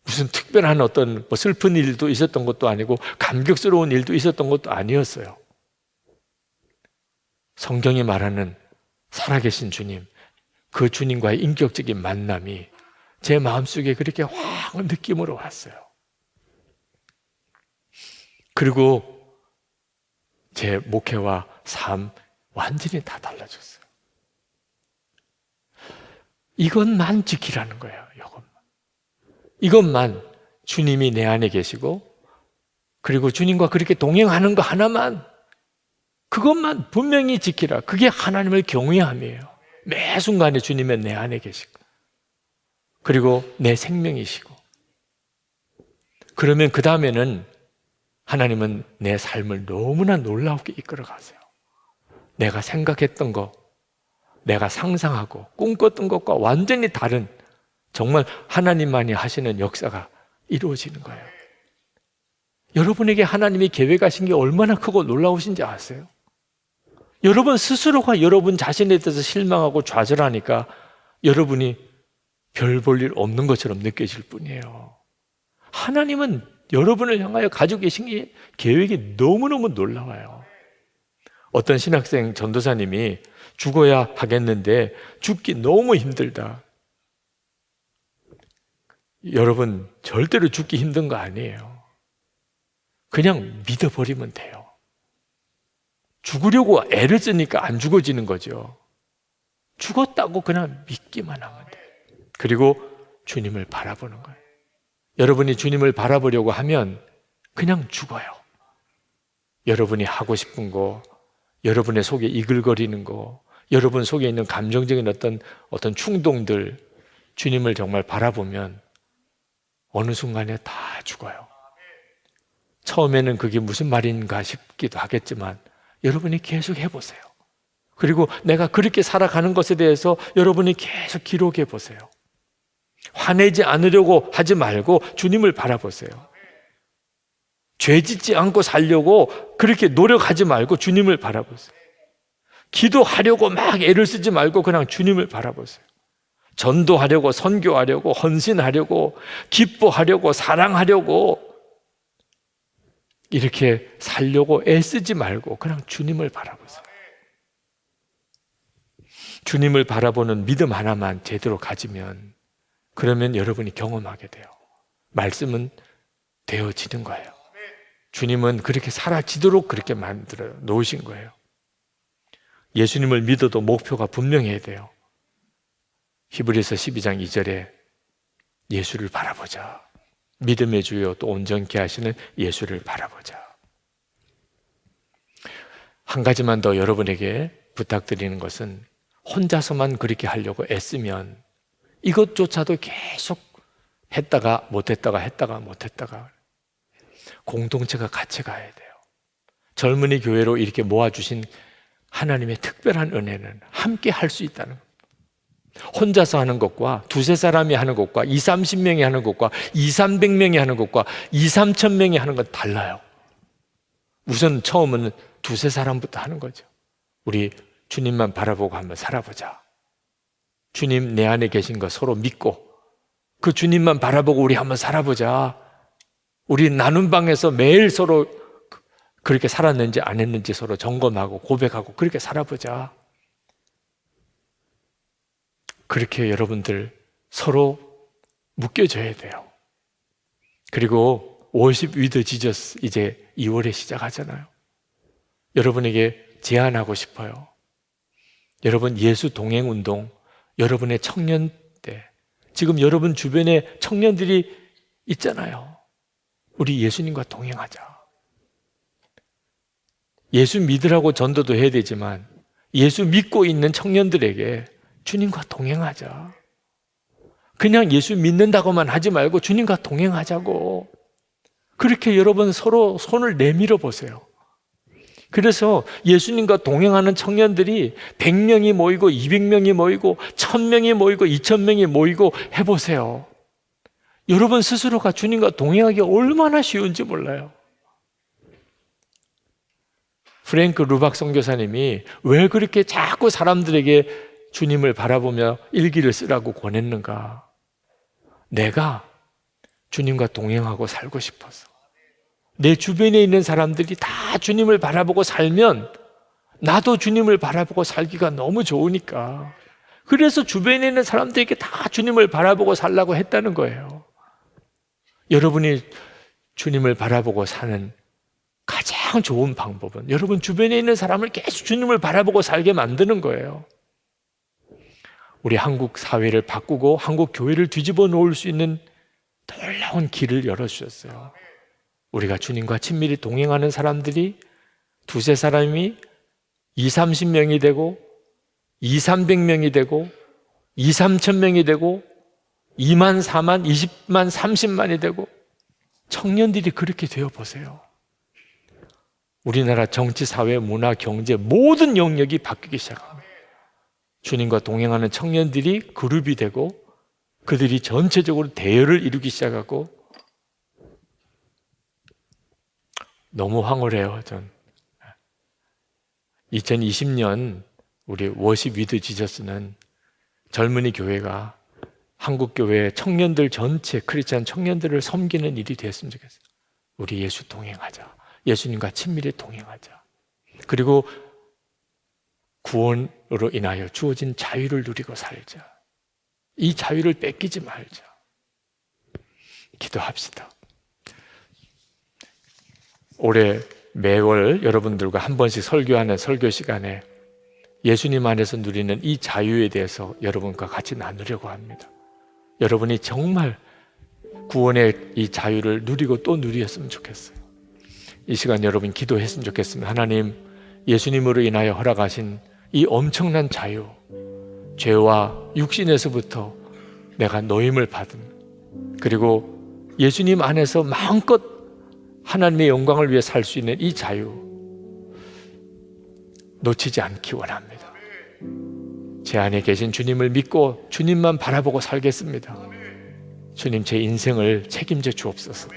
무슨 특별한 어떤 뭐 슬픈 일도 있었던 것도 아니고 감격스러운 일도 있었던 것도 아니었어요. 성경이 말하는 살아계신 주님, 그 주님과의 인격적인 만남이 제 마음속에 그렇게 확 느낌으로 왔어요. 그리고 제 목회와 삶 완전히 다 달라졌어요. 이것만 지키라는 거예요. 이것만 주님이 내 안에 계시고 그리고 주님과 그렇게 동행하는 거 하나만, 그것만 분명히 지키라. 그게 하나님을 경외함이에요. 매 순간에 주님은 내 안에 계시고 그리고 내 생명이시고, 그러면 그 다음에는 하나님은 내 삶을 너무나 놀랍게 이끌어 가세요. 내가 생각했던 것, 내가 상상하고 꿈꿨던 것과 완전히 다른, 정말 하나님만이 하시는 역사가 이루어지는 거예요. 여러분에게 하나님이 계획하신 게 얼마나 크고 놀라우신지 아세요? 여러분 스스로가 여러분 자신에 대해서 실망하고 좌절하니까 여러분이 별 볼 일 없는 것처럼 느껴질 뿐이에요. 하나님은 여러분을 향하여 가지고 계신 게 계획이 너무너무 놀라워요. 어떤 신학생 전도사님이 죽어야 하겠는데 죽기 너무 힘들다. 여러분 절대로 죽기 힘든 거 아니에요. 그냥 믿어버리면 돼요. 죽으려고 애를 쓰니까 안 죽어지는 거죠. 죽었다고 그냥 믿기만 하면 돼요. 그리고 주님을 바라보는 거예요. 여러분이 주님을 바라보려고 하면 그냥 죽어요. 여러분이 하고 싶은 거, 여러분의 속에 이글거리는 거, 여러분 속에 있는 감정적인 어떤 충동들, 주님을 정말 바라보면 어느 순간에 다 죽어요. 처음에는 그게 무슨 말인가 싶기도 하겠지만 여러분이 계속 해보세요. 그리고 내가 그렇게 살아가는 것에 대해서 여러분이 계속 기록해 보세요. 화내지 않으려고 하지 말고 주님을 바라보세요. 죄 짓지 않고 살려고 그렇게 노력하지 말고 주님을 바라보세요. 기도하려고 막 애를 쓰지 말고 그냥 주님을 바라보세요. 전도하려고, 선교하려고, 헌신하려고, 기뻐하려고, 사랑하려고 이렇게 살려고 애쓰지 말고 그냥 주님을 바라보세요. 주님을 바라보는 믿음 하나만 제대로 가지면 그러면 여러분이 경험하게 돼요. 말씀은 되어지는 거예요. 주님은 그렇게 사라지도록 그렇게 만들어 놓으신 거예요. 예수님을 믿어도 목표가 분명해야 돼요. 히브리서 12장 2절에 예수를 바라보자. 믿음의 주요 또 온전케 하시는 예수를 바라보자. 한 가지만 더 여러분에게 부탁드리는 것은 혼자서만 그렇게 하려고 애쓰면 이것조차도 계속 했다가 못했다가 공동체가 같이 가야 돼요. 젊은이 교회로 이렇게 모아주신 하나님의 특별한 은혜는 함께 할 수 있다는 겁니다. 혼자서 하는 것과 두세 사람이 하는 것과 20-30명이 하는 것과 200-300명이 하는 것과 2-3천명이 하는 건 달라요. 우선 처음은 두세 사람부터 하는 거죠. 우리 주님만 바라보고 한번 살아보자. 주님 내 안에 계신 거 서로 믿고 그 주님만 바라보고 우리 한번 살아보자. 우리 나눈 방에서 매일 서로 그렇게 살았는지 안 했는지 서로 점검하고 고백하고 그렇게 살아보자. 그렇게 여러분들 서로 묶여져야 돼요. 그리고 worship with Jesus 이제 2월에 시작하잖아요. 여러분에게 제안하고 싶어요. 여러분 예수 동행 운동, 여러분의 청년 때 지금 여러분 주변에 청년들이 있잖아요. 우리 예수님과 동행하자. 예수 믿으라고 전도도 해야 되지만 예수 믿고 있는 청년들에게 주님과 동행하자. 그냥 예수 믿는다고만 하지 말고 주님과 동행하자고. 그렇게 여러분 서로 손을 내밀어 보세요. 그래서 예수님과 동행하는 청년들이 100명이 모이고 200명이 모이고 1000명이 모이고 2000명이 모이고 해보세요. 여러분 스스로가 주님과 동행하기 얼마나 쉬운지 몰라요. 프랭크 루박 선교사님이 왜 그렇게 자꾸 사람들에게 주님을 바라보며 일기를 쓰라고 권했는가? 내가 주님과 동행하고 살고 싶어서. 내 주변에 있는 사람들이 다 주님을 바라보고 살면 나도 주님을 바라보고 살기가 너무 좋으니까. 그래서 주변에 있는 사람들에게 다 주님을 바라보고 살라고 했다는 거예요. 여러분이 주님을 바라보고 사는 가장 좋은 방법은 여러분 주변에 있는 사람을 계속 주님을 바라보고 살게 만드는 거예요. 우리 한국 사회를 바꾸고 한국 교회를 뒤집어 놓을 수 있는 놀라운 길을 열어주셨어요. 우리가 주님과 친밀히 동행하는 사람들이 두세 사람이 20-30명이 되고 200-300명이 되고 2-3천명이 되고 2만, 4만, 20만, 30만이 되고 청년들이 그렇게 되어 보세요. 우리나라 정치, 사회, 문화, 경제 모든 영역이 바뀌기 시작합니다. 주님과 동행하는 청년들이 그룹이 되고 그들이 전체적으로 대열을 이루기 시작하고 너무 황홀해요. 전 2020년 우리 워십 위드 지저스는 젊은이 교회가 한국 교회 청년들 전체 크리스찬 청년들을 섬기는 일이 됐으면 좋겠어요. 우리 예수 동행하자. 예수님과 친밀히 동행하자. 그리고 구원으로 인하여 주어진 자유를 누리고 살자. 이 자유를 뺏기지 말자. 기도합시다. 올해 매월 여러분들과 한 번씩 설교하는 설교 시간에 예수님 안에서 누리는 이 자유에 대해서 여러분과 같이 나누려고 합니다. 여러분이 정말 구원의 이 자유를 누리고 또 누리었으면 좋겠어요. 이 시간 여러분 기도했으면 좋겠습니다. 하나님, 예수님으로 인하여 허락하신 이 엄청난 자유, 죄와 육신에서부터 내가 노임을 받은, 그리고 예수님 안에서 마음껏 하나님의 영광을 위해 살 수 있는 이 자유, 놓치지 않기 원합니다. 제 안에 계신 주님을 믿고 주님만 바라보고 살겠습니다. 주님, 제 인생을 책임져 주옵소서.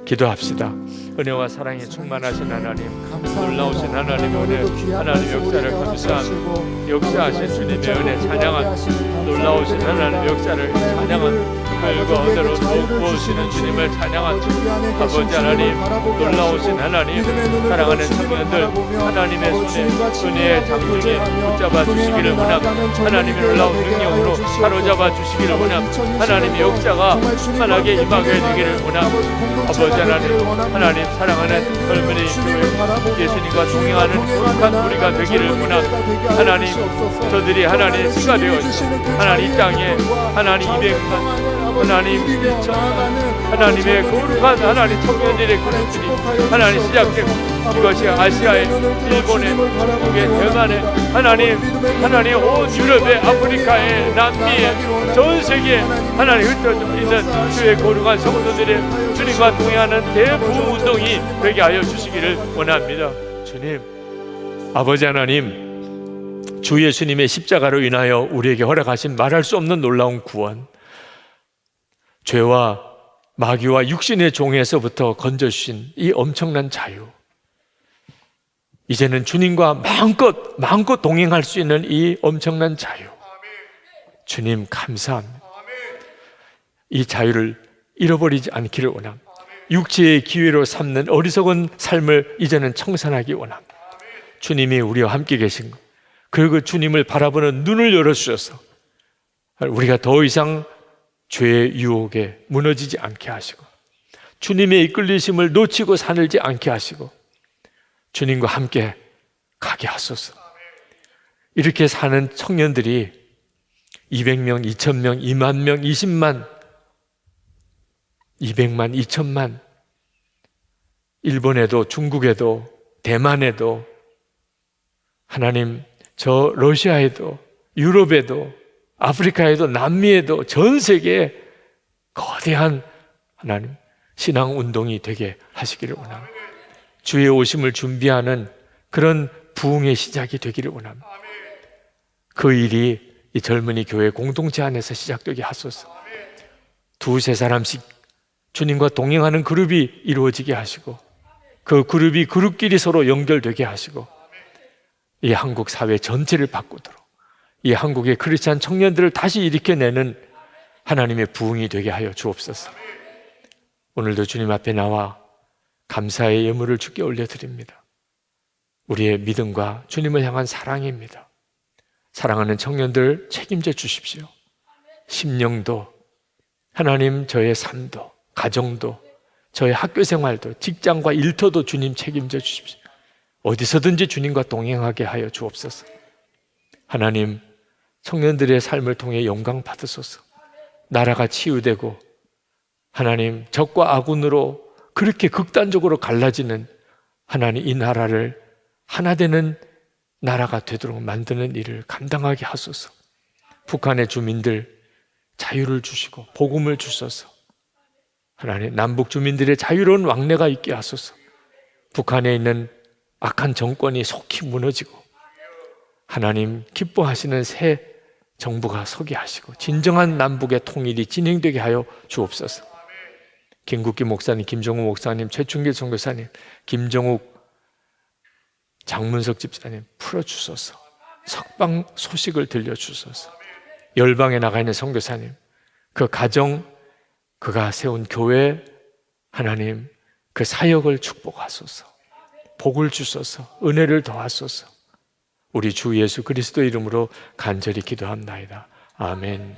기도합시다. 은혜와 사랑에 충만하신 하나님, 놀라우신 하나님의 은혜, 하나님 역사를 감사합니다. 역사하신 주님의 은혜 찬양합니다. 놀라우신 하나님의 역사를 찬양합니다. 별과 은혜로 더욱 부어주시는 주님을 찬양합니다. 아버지 하나님, 놀라우신 하나님, 사랑하는 청년들 하나님의 손에 은혜의 장중에 붙잡아 주시기를 원합니다. 하나님의 놀라운 능력으로 사로잡아 주시기를 원합니다. 하나님의 역사가 충만하게 임하게 되기를 원합니다. 아버지 하나님 사랑하는 젊은이 교회 예수님과 동행하는 거룩한 우리가 되기를 원합니다. 하나님, 저들이 하나님 수가 되어 하나님 이 땅에 하나님 200만 하나님 1,000만 하나님의 거룩한 하나님 청년들의 그룹들이 하나님 시작되고 이것이 아시아의 일본의 중국의 대만의 하나님 온 유럽의 아프리카의 남미의 전 세계에 하나님 흩어져 있는 주의 거룩한 성도들의 주님과 동행하는 대부흥 운동이 되게 하여 주시기를 원합니다. 주님, 아버지 하나님, 주 예수님의 십자가로 인하여 우리에게 허락하신 말할 수 없는 놀라운 구원, 죄와 마귀와 육신의 종에서부터 건져주신 이 엄청난 자유, 이제는 주님과 마음껏 동행할 수 있는 이 엄청난 자유, 주님 감사합니다. 이 자유를 잃어버리지 않기를 원합니다. 육체의 기회로 삼는 어리석은 삶을 이제는 청산하기 원합니다. 주님이 우리와 함께 계신 것, 그리고 주님을 바라보는 눈을 열어주셔서 우리가 더 이상 죄의 유혹에 무너지지 않게 하시고 주님의 이끌리심을 놓치고 사늘지 않게 하시고 주님과 함께 가게 하소서. 이렇게 사는 청년들이 200명, 2000명, 2만 명, 20만, 200만, 2000만, 일본에도 중국에도 대만에도 하나님, 저 러시아에도 유럽에도 아프리카에도 남미에도 전 세계에 거대한 하나님 신앙 운동이 되게 하시기를 원합니다. 주의 오심을 준비하는 그런 부흥의 시작이 되기를 원합니다. 그 일이 이 젊은이 교회 공동체 안에서 시작되게 하소서. 두세 사람씩 주님과 동행하는 그룹이 이루어지게 하시고 그 그룹이 그룹끼리 서로 연결되게 하시고 이 한국 사회 전체를 바꾸도록 이 한국의 크리스찬 청년들을 다시 일으켜내는 하나님의 부흥이 되게 하여 주옵소서. 오늘도 주님 앞에 나와 감사의 예물을 주께 올려드립니다. 우리의 믿음과 주님을 향한 사랑입니다. 사랑하는 청년들 책임져 주십시오. 심령도, 하나님 저의 삶도, 가정도, 저의 학교 생활도, 직장과 일터도 주님 책임져 주십시오. 어디서든지 주님과 동행하게 하여 주옵소서. 하나님, 청년들의 삶을 통해 영광 받으소서. 나라가 치유되고 하나님, 적과 아군으로 그렇게 극단적으로 갈라지는 하나님 이 나라를 하나 되는 나라가 되도록 만드는 일을 감당하게 하소서. 북한의 주민들 자유를 주시고 복음을 주소서. 하나님, 남북 주민들의 자유로운 왕래가 있게 하소서. 북한에 있는 악한 정권이 속히 무너지고 하나님 기뻐하시는 새 정부가 서게 하시고 진정한 남북의 통일이 진행되게 하여 주옵소서. 김국기 목사님, 김정욱 목사님, 최충길 선교사님, 김정욱 장문석 집사님 풀어주소서. 석방 소식을 들려주소서. 열방에 나가 있는 선교사님, 그 가정, 그가 세운 교회, 하나님 그 사역을 축복하소서. 복을 주소서. 은혜를 더하소서. 우리 주 예수 그리스도 이름으로 간절히 기도합나이다. 아멘.